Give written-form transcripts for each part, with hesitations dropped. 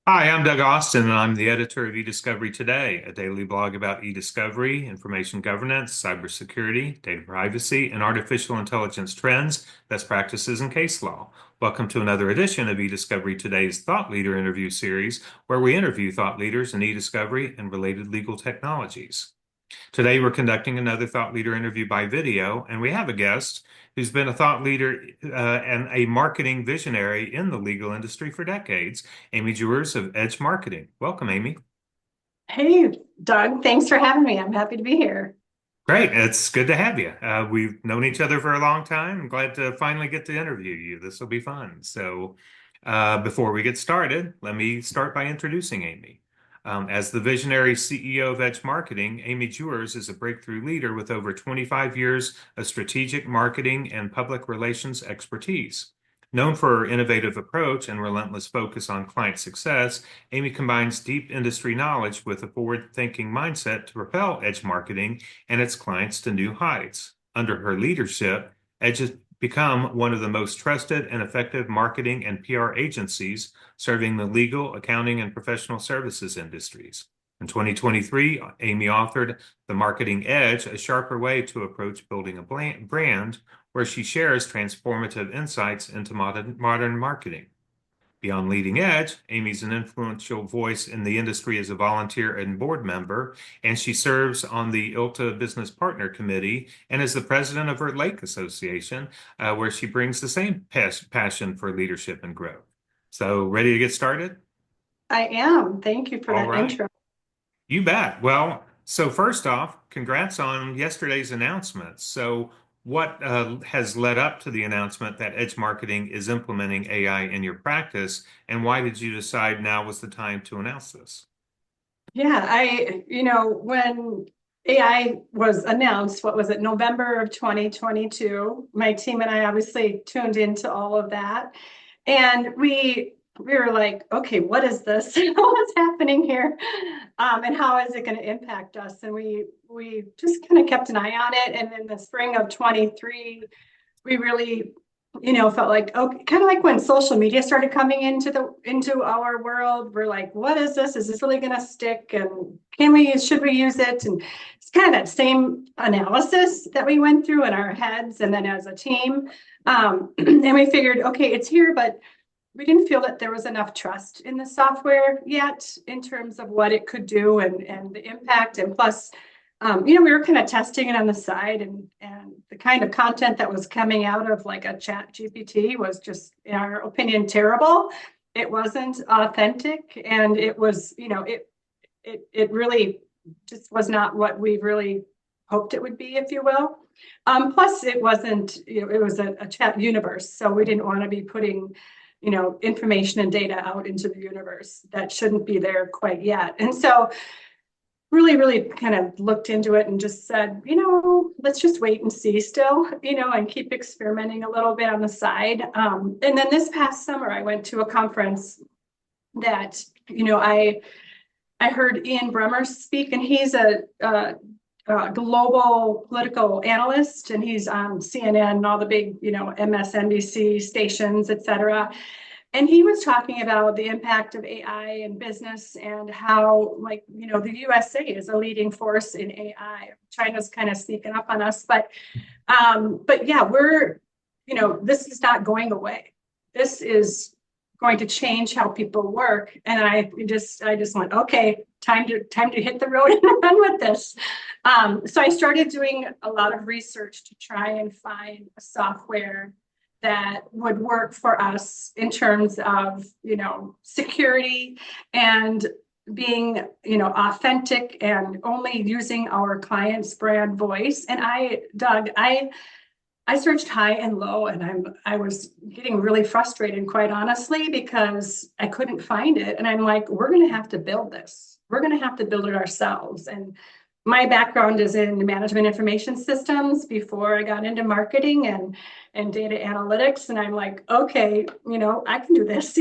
Hi, I'm Doug Austin, and I'm the editor of eDiscovery Today, a daily blog about eDiscovery, information governance, cybersecurity, data privacy, and artificial intelligence trends, best practices, and case law. Welcome to another edition of eDiscovery Today's Thought Leader interview series, where we interview thought leaders in eDiscovery and related legal technologies. Today, we're conducting another thought leader interview by video, and we have a guest who's been a thought leader and a marketing visionary in the legal industry for decades, Amy Juers of Edge Marketing. Welcome, Amy. Hey, Doug, thanks for having me. I'm happy to be here. Great. It's good to have you. We've known each other for a long time. I'm glad to finally get to interview you. This will be fun. Before we get started, let me start by introducing Amy. As the visionary CEO of Edge Marketing, Amy Juers is a breakthrough leader with over 25 years of strategic marketing and public relations expertise. Known for her innovative approach and relentless focus on client success, Amy combines deep industry knowledge with a forward-thinking mindset to propel Edge Marketing and its clients to new heights. Under her leadership, Edge has become one of the most trusted and effective marketing and PR agencies serving the legal, accounting, and professional services industries. In 2023, Amy authored The Marketing Edge, a sharper way to approach building a brand, where she shares transformative insights into modern marketing. Beyond Leading Edge, Amy's an influential voice in the industry as a volunteer and board member, and she serves on the ILTA Business Partner Committee and is the president of her Lake Association, where she brings the same passion for leadership and growth. So, ready to get started? I am. Thank you for All that right. intro. You bet. Well, so first off, congrats on yesterday's announcement. So, what has led up to the announcement that Edge Marketing is implementing AI in your practice, and why did you decide now was the time to announce this? Yeah, when AI was announced, what was it, November of 2022, my team and I obviously tuned into all of that. And we were like, okay, what is this? What's happening here? And how is it going to impact us? And we just kind of kept an eye on it. And in the spring of 23, we really felt like, okay, kind of like when social media started coming into our world. We're like, what is this? Is this really going to stick? And should we use it? And it's kind of that same analysis that we went through in our heads and then as a team. And we figured, okay, it's here, but we didn't feel that there was enough trust in the software yet in terms of what it could do and the impact. And plus, we were kind of testing it on the side, and the kind of content that was coming out of like a chat GPT was just, in our opinion, terrible. It wasn't authentic, and it was, it really just was not what we really hoped it would be, if you will. Plus, it wasn't, it was a chat universe, so we didn't want to be putting, information and data out into the universe that shouldn't be there quite yet. And so really kind of looked into it and just said, let's just wait and see still, and keep experimenting a little bit on the side. And then this past summer, I went to a conference that, I heard Ian Bremmer speak, and he's a global political analyst, and he's on CNN and all the big, MSNBC stations, et cetera. And he was talking about the impact of AI in business and how, like, the USA is a leading force in AI. China's kind of sneaking up on us, but yeah, this is not going away. This is going to change how people work. And I just went, okay, time to hit the road and run with this. So I started doing a lot of research to try and find a software that would work for us in terms of, security and being, authentic and only using our client's brand voice. And Doug, I searched high and low, and I was getting really frustrated, quite honestly, because I couldn't find it. And I'm like, we're going to have to build this. We're going to have to build it ourselves. And my background is in management information systems before I got into marketing and data analytics. And I'm like, okay, I can do this.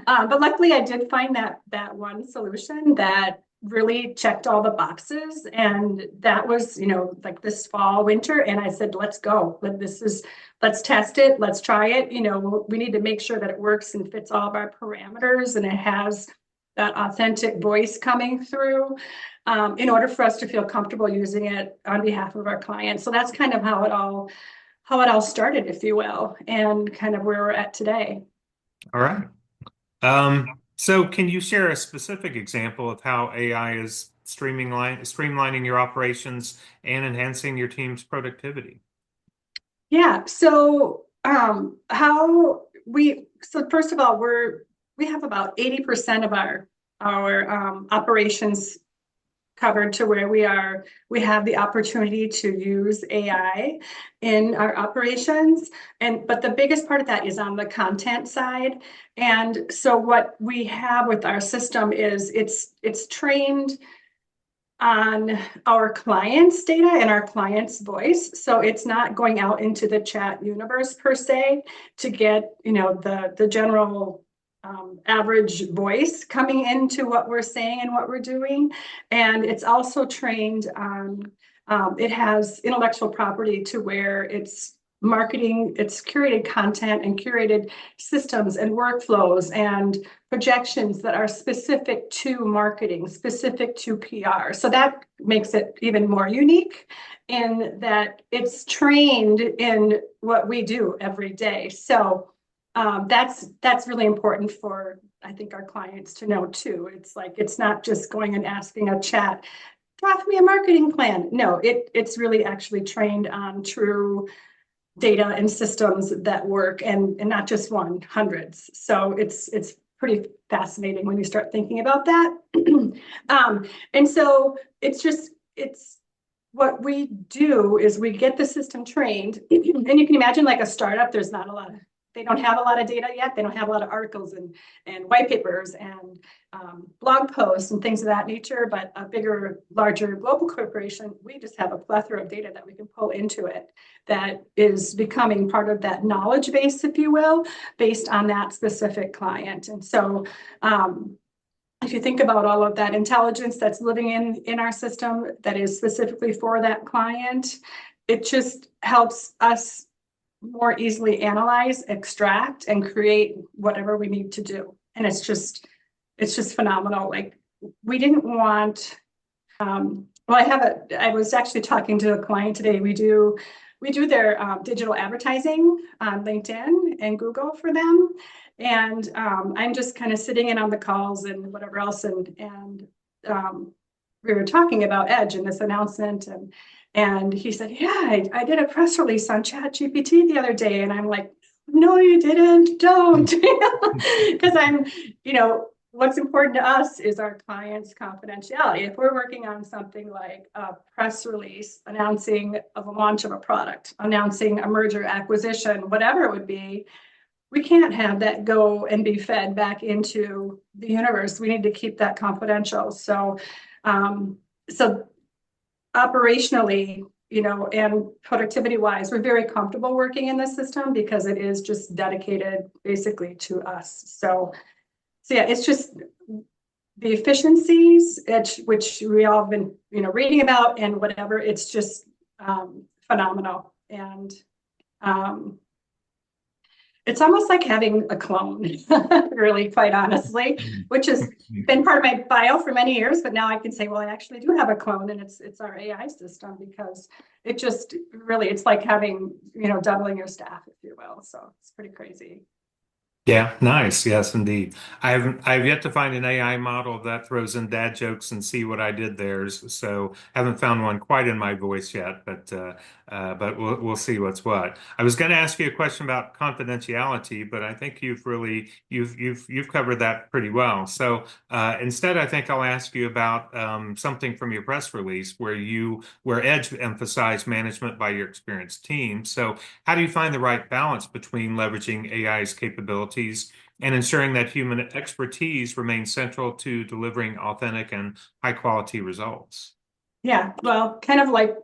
But luckily I did find that one solution that really checked all the boxes. And that was, like this fall, winter. And I said, let's go. Let's test it. Let's try it. We need to make sure that it works and fits all of our parameters and it has that authentic voice coming through in order for us to feel comfortable using it on behalf of our clients. So that's kind of how it all started, if you will, and kind of where we're at today. All right. So can you share a specific example of how AI is streamlining your operations and enhancing your team's productivity? Yeah. So first of all, we have about 80% of our operations covered to where we have the opportunity to use AI in our operations. But the biggest part of that is on the content side. And so what we have with our system is it's trained on our clients' data and our clients' voice. So it's not going out into the chat universe per se to get, the general average voice coming into what we're saying and what we're doing. And it's also trained on, it has intellectual property to where it's marketing, it's curated content and curated systems and workflows and projections that are specific to marketing, specific to PR. So that makes it even more unique in that it's trained in what we do every day. So that's really important for, I think, our clients to know too. It's like it's not just going and asking a chat, draft me a marketing plan. No, it's really actually trained on true data and systems that work and not just one, hundreds. So it's pretty fascinating when you start thinking about that. And so it's what we do is we get the system trained, and you can imagine like a startup, they don't have a lot of data yet. They don't have a lot of articles and white papers and blog posts and things of that nature. But a bigger, larger global corporation, we just have a plethora of data that we can pull into it that is becoming part of that knowledge base, if you will, based on that specific client. And so if you think about all of that intelligence that's living in our system that is specifically for that client, it just helps us more easily analyze, extract, and create whatever we need to do. And it's just phenomenal. Like we didn't want, I was actually talking to a client today. We do their digital advertising on LinkedIn and Google for them. And I'm just kind of sitting in on the calls and whatever else. And we were talking about Edge and this announcement and he said, yeah, I did a press release on ChatGPT the other day. And I'm like, no, you didn't, don't. Because what's important to us is our clients' confidentiality. If we're working on something like a press release announcing of a launch of a product, announcing a merger acquisition, whatever it would be, we can't have that go and be fed back into the universe. We need to keep that confidential. So operationally, and productivity wise, we're very comfortable working in this system because it is just dedicated basically to us. So yeah, it's just the efficiencies, which we all have been, reading about and whatever. It's just phenomenal. And it's almost like having a clone, really, quite honestly, which has been part of my bio for many years. But now I can say, well, I actually do have a clone, and it's our AI system because it just really, it's like having, doubling your staff, if you will. So it's pretty crazy. Yeah, nice. Yes, indeed. I've yet to find an AI model that throws in dad jokes and see what I did there. So haven't found one quite in my voice yet, but we'll see what's what. I was going to ask you a question about confidentiality, but I think you've covered that pretty well. So instead, I think I'll ask you about something from your press release where Edge emphasized management by your experienced team. So how do you find the right balance between leveraging AI's capabilities and ensuring that human expertise remains central to delivering authentic and high quality results? Yeah, well, kind of like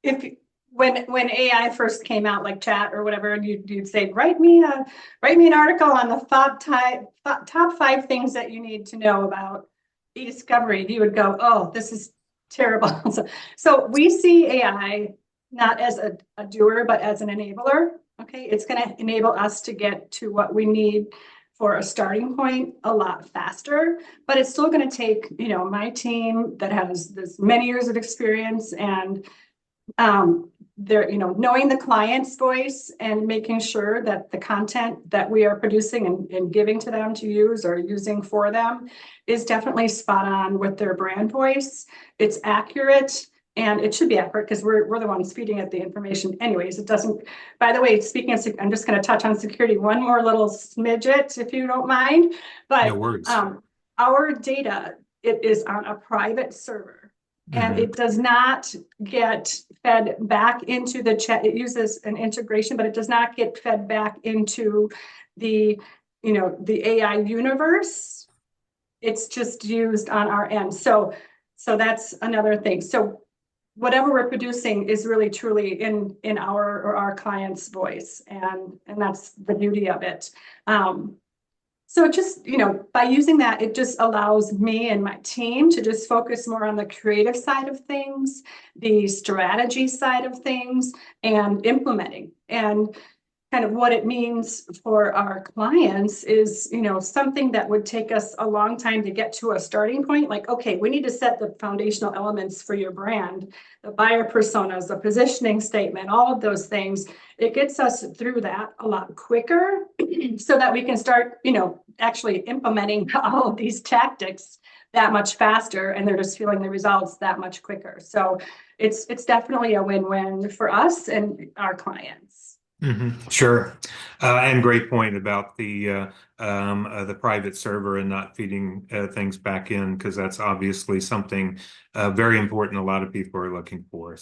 if when AI first came out, like chat or whatever, and you'd say, write me an article on the top 5 things that you need to know about eDiscovery, you would go, oh, this is terrible. So we see AI not as a doer, but as an enabler. Okay, it's going to enable us to get to what we need for a starting point a lot faster, but it's still going to take, my team that has this many years of experience and they're, knowing the client's voice and making sure that the content that we are producing and giving to them to use or using for them is definitely spot on with their brand voice. It's accurate. And it should be accurate because we're the ones feeding it the information anyways. It doesn't, by the way, speaking of, I'm just going to touch on security, one more little smidget, if you don't mind. No But worries. our data, it is on a private server and Hmm. it does not get fed back into the chat. It uses an integration, but it does not get fed back into the, the AI universe. It's just used on our end. So that's another thing. So whatever we're producing is really truly in our or our client's voice, and that's the beauty of it. So it just, by using that, it just allows me and my team to just focus more on the creative side of things, the strategy side of things, and implementing. And kind of what it means for our clients is, something that would take us a long time to get to a starting point. Like, okay, we need to set the foundational elements for your brand, the buyer personas, the positioning statement, all of those things. It gets us through that a lot quicker so that we can start, actually implementing all of these tactics that much faster, and they're just feeling the results that much quicker. So it's definitely a win-win for us and our clients. Sure. And great point about the private server and not feeding things back in, because that's obviously something very important a lot of people are looking for.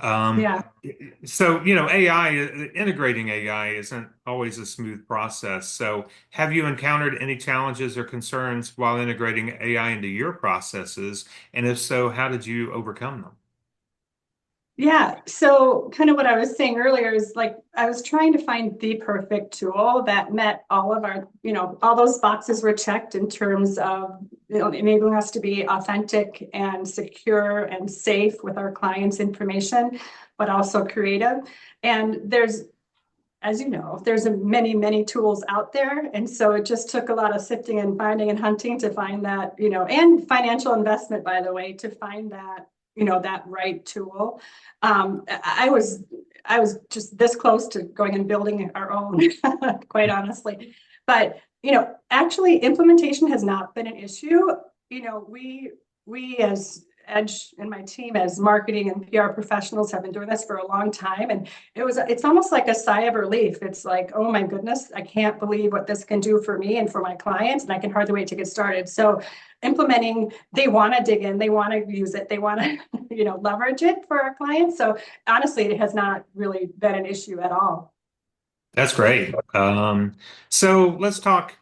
Um, Yeah. AI, integrating AI isn't always a smooth process. So have you encountered any challenges or concerns while integrating AI into your processes? And if so, how did you overcome them? Yeah. So kind of what I was saying earlier is like I was trying to find the perfect tool that met all of our, all those boxes were checked in terms of, enabling us to be authentic and secure and safe with our clients' information, but also creative. And there's, as you know, there's many, many tools out there. And so it just took a lot of sifting and finding and hunting to find that, and financial investment, by the way, to find that, that right tool. I was just this close to going and building our own, quite honestly. But, actually implementation has not been an issue. We as Edge and my team as marketing and PR professionals have been doing this for a long time. And it's almost like a sigh of relief. It's like, oh my goodness, I can't believe what this can do for me and for my clients, and I can hardly wait to get started. So implementing, they want to dig in, they want to use it, they want to, leverage it for our clients. So honestly, it has not really been an issue at all. That's great. So let's talk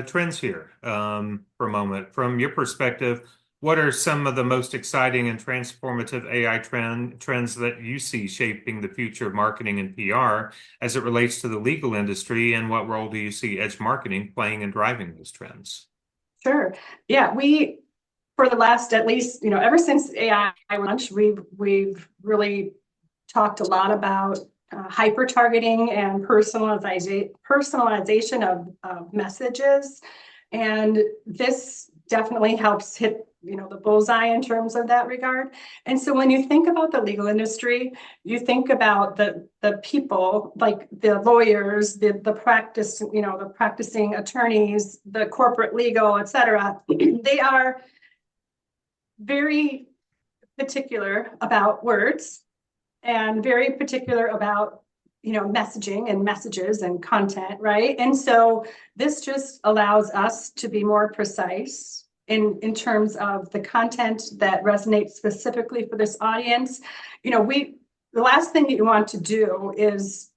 trends here for a moment. From your perspective, what are some of the most exciting and transformative AI trends that you see shaping the future of marketing and PR as it relates to the legal industry, and what role do you see edge marketing playing in driving those trends? Sure. Yeah, for the last, at least, ever since AI launched, we've really talked a lot about hyper targeting and personalization of messages, and this definitely helps hit the bullseye in terms of that regard. And so when you think about the legal industry, you think about the people, like the lawyers, the practice, the practicing attorneys, the corporate legal, et cetera. They are very particular about words and very particular about messaging and messages and content, right? And so this just allows us to be more precise in terms of the content that resonates specifically for this audience. The last thing that you want to do is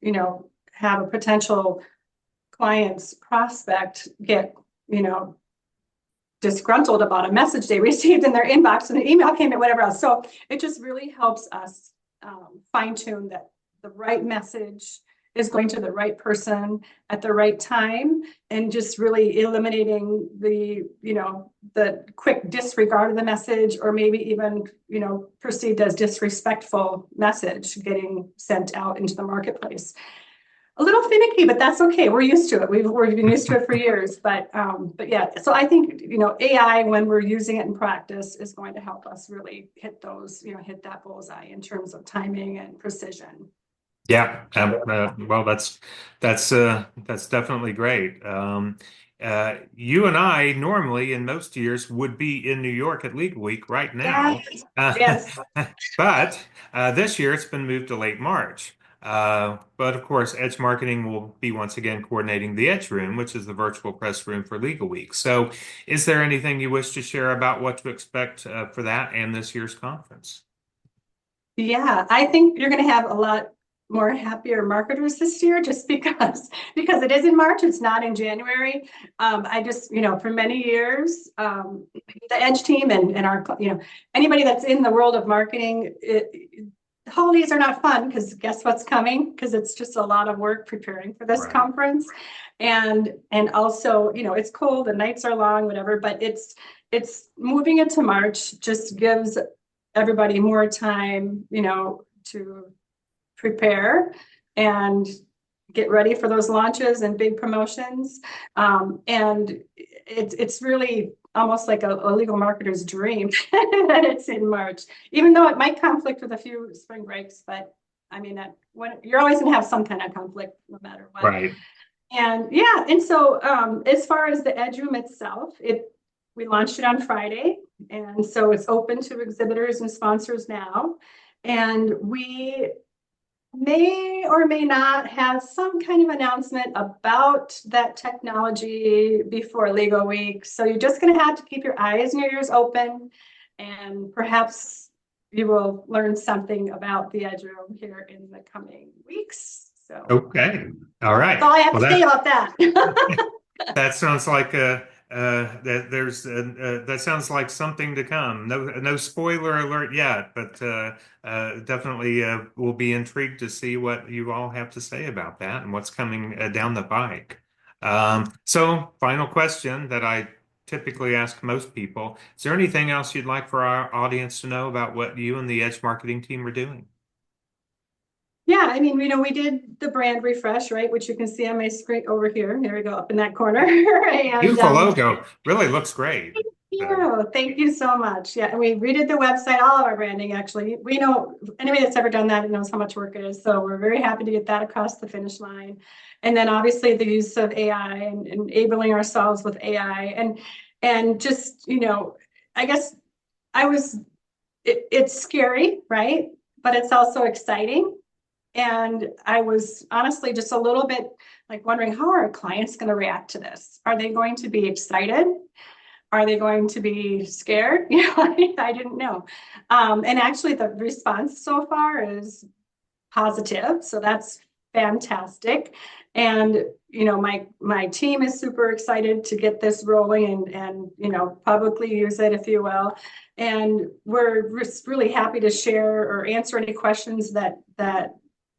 have a potential client's prospect get disgruntled about a message they received in their inbox and the email came in, whatever else. So it just really helps us fine tune that the right message is going to the right person at the right time, and just really eliminating the quick disregard of the message, or maybe even, perceived as disrespectful message getting sent out into the marketplace. A little finicky, but that's okay. We're used to it. We've been used to it for years. But yeah. So I think AI, when we're using it in practice, is going to help us really hit hit that bullseye in terms of timing and precision. Yeah, well, that's definitely great. You and I normally in most years would be in New York at Legal Week right now, Yes. uh, Yes. but this year it's been moved to late March. But of course, Edge Marketing will be once again coordinating the Edge Room, which is the virtual press room for Legal Week. So, is there anything you wish to share about what to expect for that and this year's conference? Yeah, I think you're going to have a lot more happier marketers this year, just because it is in March, it's not in January. I just, for many years, the Edge team and our, anybody that's in the world of marketing, holidays are not fun, because guess what's coming? Because it's just a lot of work preparing for this Right. conference, and also, it's cold, the nights are long, whatever. But it's moving it to March just gives everybody more time, to prepare and get ready for those launches and big promotions. And it's really almost like a legal marketer's dream that it's in March, even though it might conflict with a few spring breaks. But I mean, when you're always going to have some kind of conflict no matter what. Right. And yeah, and so as far as the Edge Room itself, we launched it on Friday, and so it's open to exhibitors and sponsors now. And we may or may not have some kind of announcement about that technology before Legal Week. So you're just going to have to keep your eyes and your ears open, and perhaps you will learn something about the Edge Room here in the coming weeks. So Okay. All that's right. all I have Well, to say about that. that sounds like that sounds like something to come. No spoiler alert yet, but definitely we'll be intrigued to see what you all have to say about that and what's coming down the pike. So, final question that I typically ask most people: is there anything else you'd like for our audience to know about what you and the Edge marketing team are doing? Yeah, I mean, we did the brand refresh, right? Which you can see on my screen over here. There we go, up in that corner. And Beautiful logo. Really looks great. So, thank you so much. Yeah, and we redid the website, all of our branding, actually. We know anybody that's ever done that knows how much work it is. So we're very happy to get that across the finish line. And then obviously the use of AI and enabling ourselves with AI, and just, I guess it's scary, right? But it's also exciting. And I was honestly just a little bit like wondering, how are our clients going to react to this? Are they going to be excited? Are they going to be scared? I didn't know. And actually, the response so far is positive, so that's fantastic. And my team is super excited to get this rolling, and publicly use it, if you will. And we're just really happy to share or answer any questions that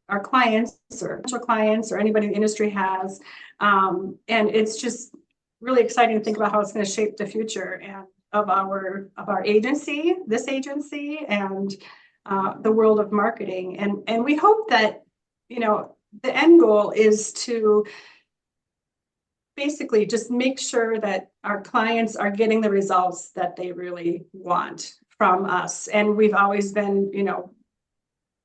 our clients or potential clients or anybody in the industry has. And it's just really exciting to think about how it's going to shape the future and of our agency, this agency, and the world of marketing. And we hope that the end goal is to basically just make sure that our clients are getting the results that they really want from us. And we've always been,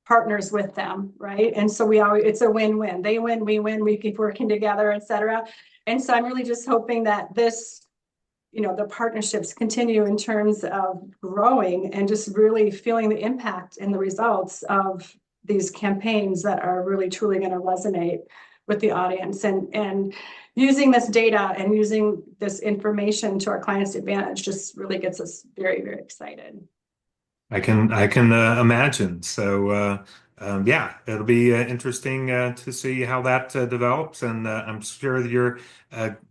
partners with them, right? And so it's a win-win. They win, we win, we keep working together, et cetera. And so I'm really just hoping that the partnerships continue in terms of growing and just really feeling the impact and the results of these campaigns that are really truly going to resonate with the audience, and using this data and using this information to our clients' advantage just really gets us very, very excited. I can imagine. So yeah, it'll be interesting to see how that develops, and I'm sure that you're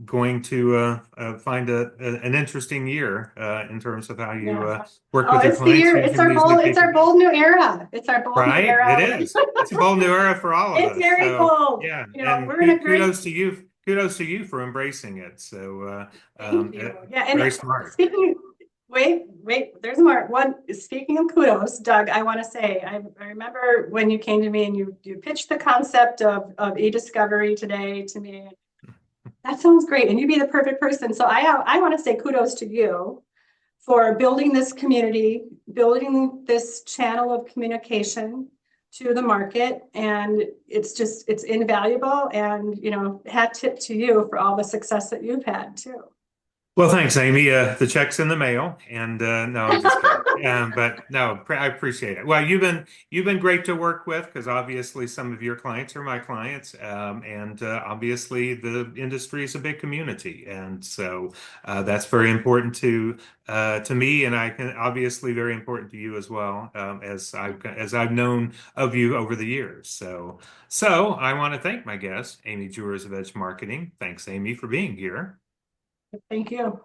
going to find an interesting year in terms of how you Yeah. work Oh, with your it's the clients year, using these new it's our capabilities. bold new era. It's our bold new Right? It era. is. It's a bold new era for all of It's us. very So bold. yeah, You know, and we're in a great, kudos to you. Kudos to you for embracing it. So thank you. Yeah, and very smart. speaking, wait, there's more. One, speaking of kudos, Doug, I want to say, I remember when you came to me and you pitched the concept of eDiscovery today to me. That sounds great, and you'd be the perfect person. So I want to say kudos to you for building this community, building this channel of communication to the market. And it's invaluable. And, hat tip to you for all the success that you've had too. Well, thanks, Amy. The check's in the mail, and no, I'm just kidding. But no, I appreciate it. Well, you've been great to work with because obviously some of your clients are my clients, and obviously the industry is a big community, and so that's very important to me, and I can obviously very important to you as well, as I've known of you over the years. So I want to thank my guest, Amy Juers of Edge Marketing. Thanks, Amy, for being here. Thank you.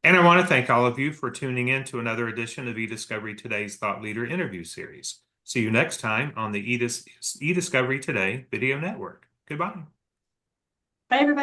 And I want to thank all of you for tuning in to another edition of eDiscovery Today's Thought Leader Interview Series. See you next time on the eDiscovery Today Video Network. Goodbye. Bye, everybody.